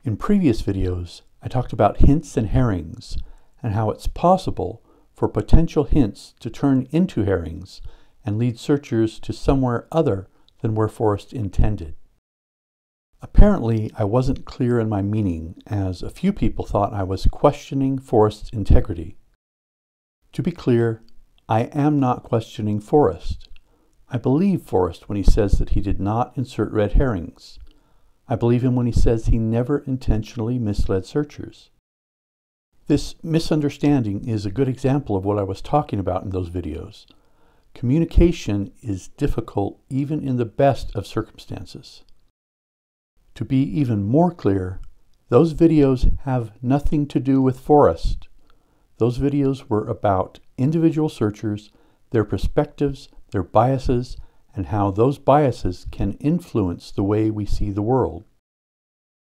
In previous videos, I talked about hints and herrings and how it's possible for potential hints to turn into herrings and lead searchers to somewhere other than where Forrest intended. Apparently, I wasn't clear in my meaning, as a few people thought I was questioning Forrest's integrity. To be clear, I am not questioning Forrest. I believe Forrest when he says that he did not insert red herrings. I believe him when he says he never intentionally misled searchers. This misunderstanding is a good example of what I was talking about in those videos. Communication is difficult even in the best of circumstances. To be even more clear, those videos have nothing to do with Forrest. Those videos were about individual searchers, their perspectives, their biases, and how those biases can influence the way we see the world.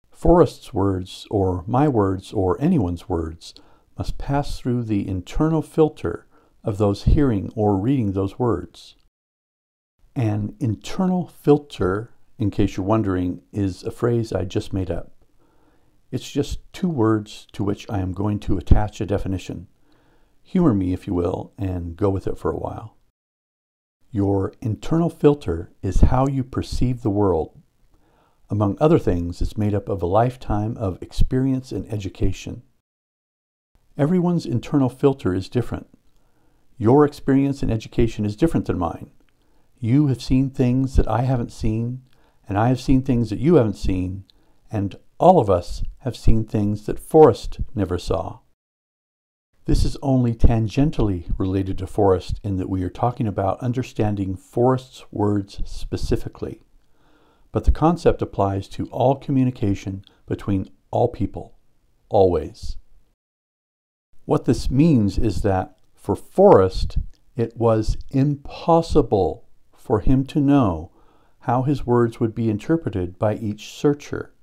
Forrest's words, or my words, or anyone's words, must pass through the internal filter of those hearing or reading those words. An internal filter, in case you're wondering, is a phrase I just made up. It's just two words to which I am going to attach a definition. Humor me, if you will, and go with it for a while. Your internal filter is how you perceive the world. Among other things, it's made up of a lifetime of experience and education. Everyone's internal filter is different. Your experience and education is different than mine. You have seen things that I haven't seen, and I have seen things that you haven't seen, and all of us have seen things that Forrest never saw. This is only tangentially related to Forrest in that we are talking about understanding Forrest's words specifically. But the concept applies to all communication between all people, always. What this means is that for Forrest, it was impossible for him to know how his words would be interpreted by each searcher.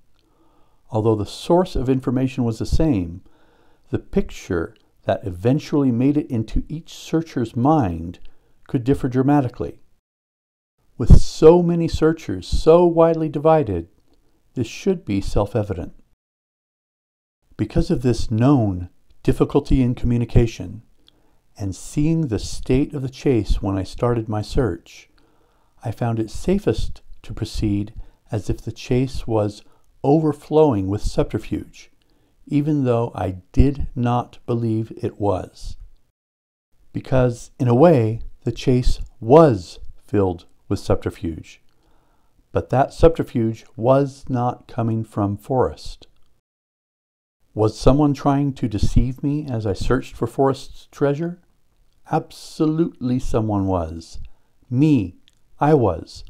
Although the source of information was the same, the picture that eventually made it into each searcher's mind could differ dramatically. With so many searchers so widely divided, this should be self-evident. Because of this known difficulty in communication, and seeing the state of the chase when I started my search, I found it safest to proceed as if the chase was overflowing with subterfuge, even though I did not believe it was. Because, in a way, the chase was filled with subterfuge, but that subterfuge was not coming from Forrest. Was someone trying to deceive me as I searched for Forrest's treasure? Absolutely someone was. Me. I was.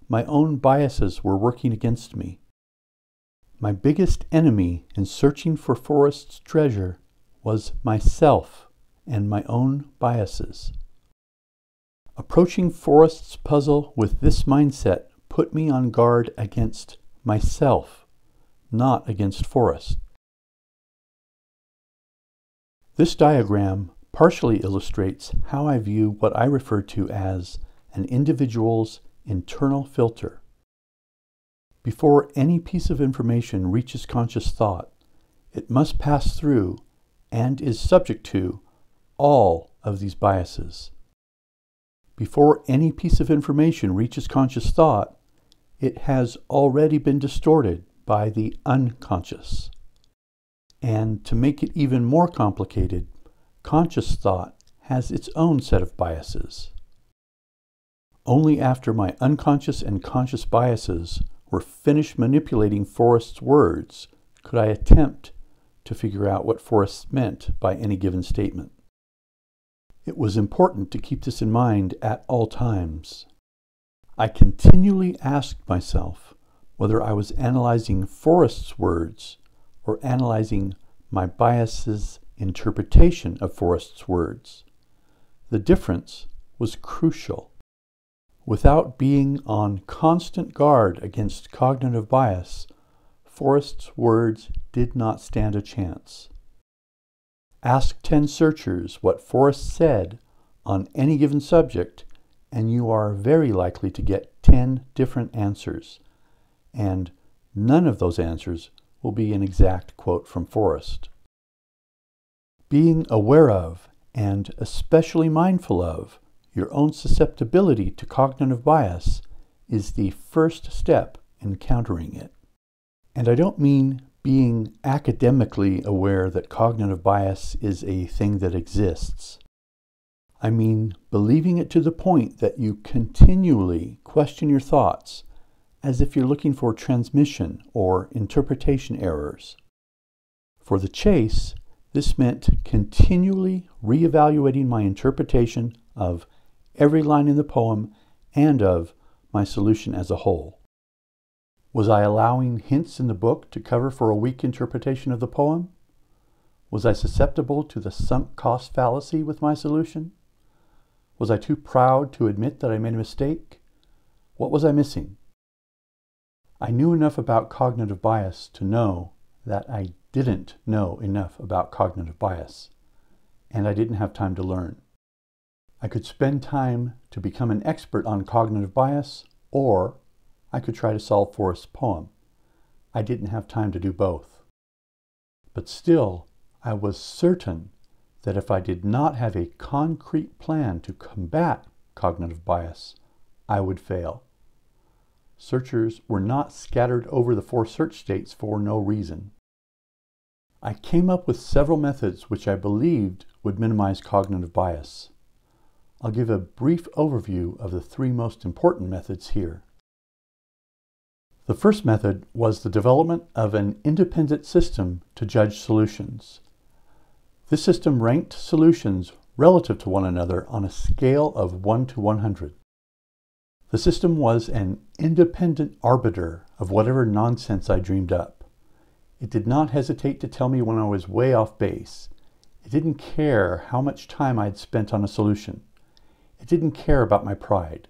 My own biases were working against me. My biggest enemy in searching for Forrest's treasure was myself and my own biases. Approaching Forrest's puzzle with this mindset put me on guard against myself, not against Forrest. This diagram partially illustrates how I view what I refer to as an individual's internal filter. Before any piece of information reaches conscious thought, it must pass through and is subject to all of these biases. Before any piece of information reaches conscious thought, it has already been distorted by the unconscious. And to make it even more complicated, conscious thought has its own set of biases. Only after my unconscious and conscious biases were finished manipulating Forrest's words could I attempt to figure out what Forrest meant by any given statement. It was important to keep this in mind at all times. I continually asked myself whether I was analyzing Forrest's words or analyzing my bias's interpretation of Forrest's words. The difference was crucial. Without being on constant guard against cognitive bias, Forrest's words did not stand a chance. Ask 10 searchers what Forrest said on any given subject, and you are very likely to get 10 different answers, and none of those answers will be an exact quote from Forrest. Being aware of, and especially mindful of, your own susceptibility to cognitive bias is the first step in countering it. And I don't mean being academically aware that cognitive bias is a thing that exists. I mean believing it to the point that you continually question your thoughts as if you're looking for transmission or interpretation errors. For the chase, this meant continually reevaluating my interpretation of every line in the poem and of my solution as a whole. Was I allowing hints in the book to cover for a weak interpretation of the poem? Was I susceptible to the sunk cost fallacy with my solution? Was I too proud to admit that I made a mistake? What was I missing? I knew enough about cognitive bias to know that I didn't know enough about cognitive bias, and I didn't have time to learn. I could spend time to become an expert on cognitive bias, or I could try to solve Forrest's poem. I didn't have time to do both. But still, I was certain that if I did not have a concrete plan to combat cognitive bias, I would fail. Searchers were not scattered over the 4 search states for no reason. I came up with several methods which I believed would minimize cognitive bias. I'll give a brief overview of the 3 most important methods here. The first method was the development of an independent system to judge solutions. This system ranked solutions relative to one another on a scale of 1 to 100. The system was an independent arbiter of whatever nonsense I dreamed up. It did not hesitate to tell me when I was way off base. It didn't care how much time I'd spent on a solution. It didn't care about my pride.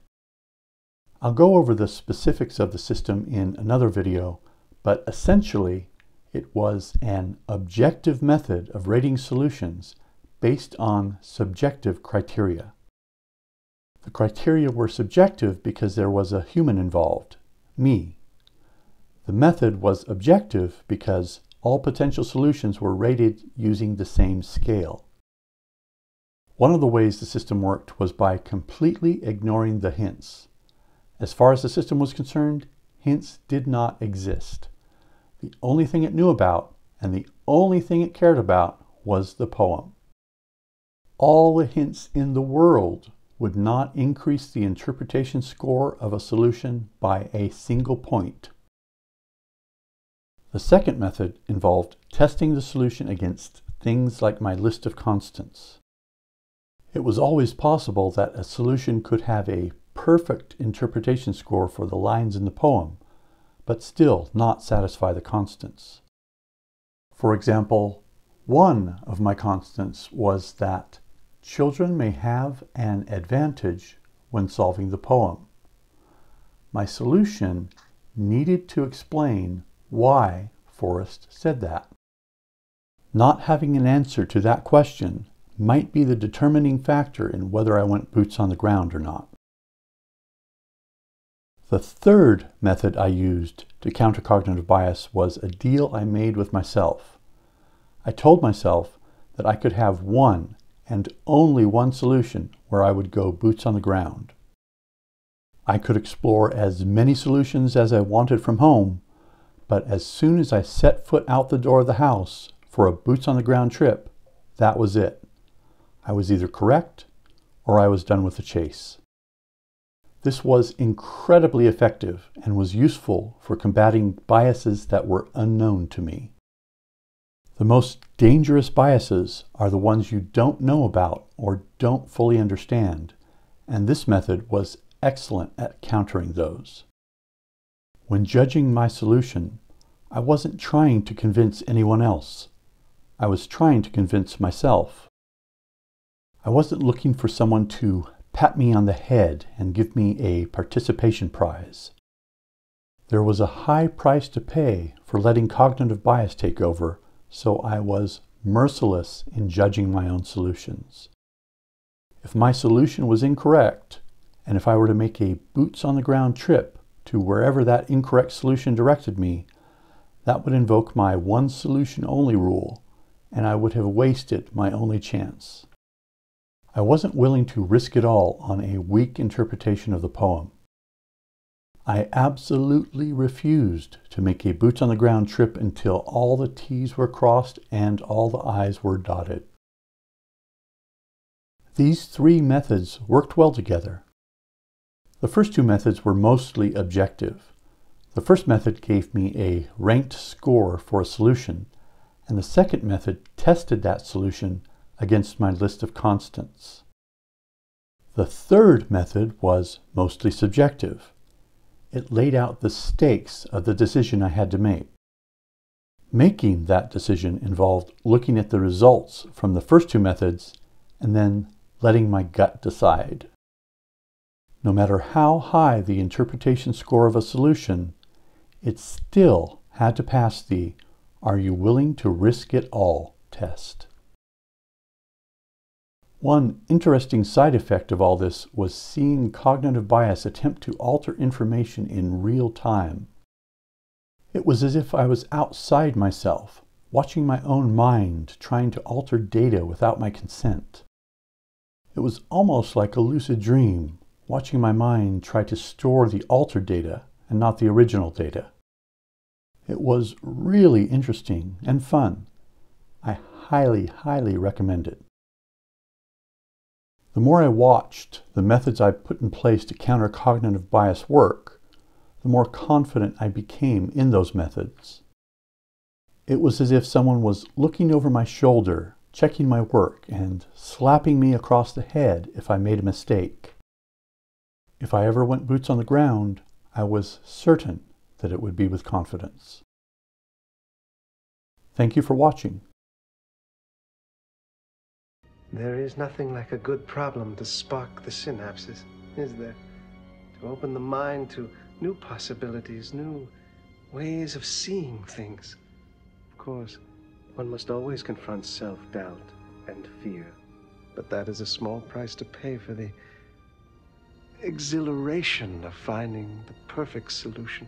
I'll go over the specifics of the system in another video, but essentially it was an objective method of rating solutions based on subjective criteria. The criteria were subjective because there was a human involved, me. The method was objective because all potential solutions were rated using the same scale. One of the ways the system worked was by completely ignoring the hints. As far as the system was concerned, hints did not exist. The only thing it knew about, and the only thing it cared about, was the poem. All the hints in the world would not increase the interpretation score of a solution by a single point. The second method involved testing the solution against things like my list of constants. It was always possible that a solution could have a perfect interpretation score for the lines in the poem, but still not satisfy the constants. For example, one of my constants was that children may have an advantage when solving the poem. My solution needed to explain why Forrest said that. Not having an answer to that question might be the determining factor in whether I went boots on the ground or not. The third method I used to counter cognitive bias was a deal I made with myself. I told myself that I could have one and only one solution where I would go boots on the ground. I could explore as many solutions as I wanted from home, but as soon as I set foot out the door of the house for a boots on the ground trip, that was it. I was either correct or I was done with the chase. This was incredibly effective and was useful for combating biases that were unknown to me. The most dangerous biases are the ones you don't know about or don't fully understand, and this method was excellent at countering those. When judging my solution, I wasn't trying to convince anyone else. I was trying to convince myself. I wasn't looking for someone to pat me on the head and give me a participation prize. There was a high price to pay for letting cognitive bias take over, so I was merciless in judging my own solutions. If my solution was incorrect, and if I were to make a boots-on-the-ground trip to wherever that incorrect solution directed me, That would invoke my one solution only rule, and I would have wasted my only chance. I wasn't willing to risk it all on a weak interpretation of the poem. I absolutely refused to make a boots-on-the-ground trip until all the T's were crossed and all the I's were dotted. These three methods worked well together. The first two methods were mostly objective. The first method gave me a ranked score for a solution, and the second method tested that solution against my list of constants. The third method was mostly subjective. It laid out the stakes of the decision I had to make. Making that decision involved looking at the results from the first two methods and then letting my gut decide. No matter how high the interpretation score of a solution, it still had to pass the "Are you willing to risk it all?" test. One interesting side effect of all this was seeing cognitive bias attempt to alter information in real time. It was as if I was outside myself, watching my own mind trying to alter data without my consent. It was almost like a lucid dream, watching my mind try to store the altered data and not the original data. It was really interesting and fun. I highly recommend it. The more I watched the methods I put in place to counter cognitive bias work, the more confident I became in those methods. It was as if someone was looking over my shoulder, checking my work, and slapping me across the head if I made a mistake. If I ever went boots on the ground, I was certain that it would be with confidence. Thank you for watching. There is nothing like a good problem to spark the synapses, is there? To open the mind to new possibilities, new ways of seeing things. Of course, one must always confront self-doubt and fear, but that is a small price to pay for the exhilaration of finding the perfect solution.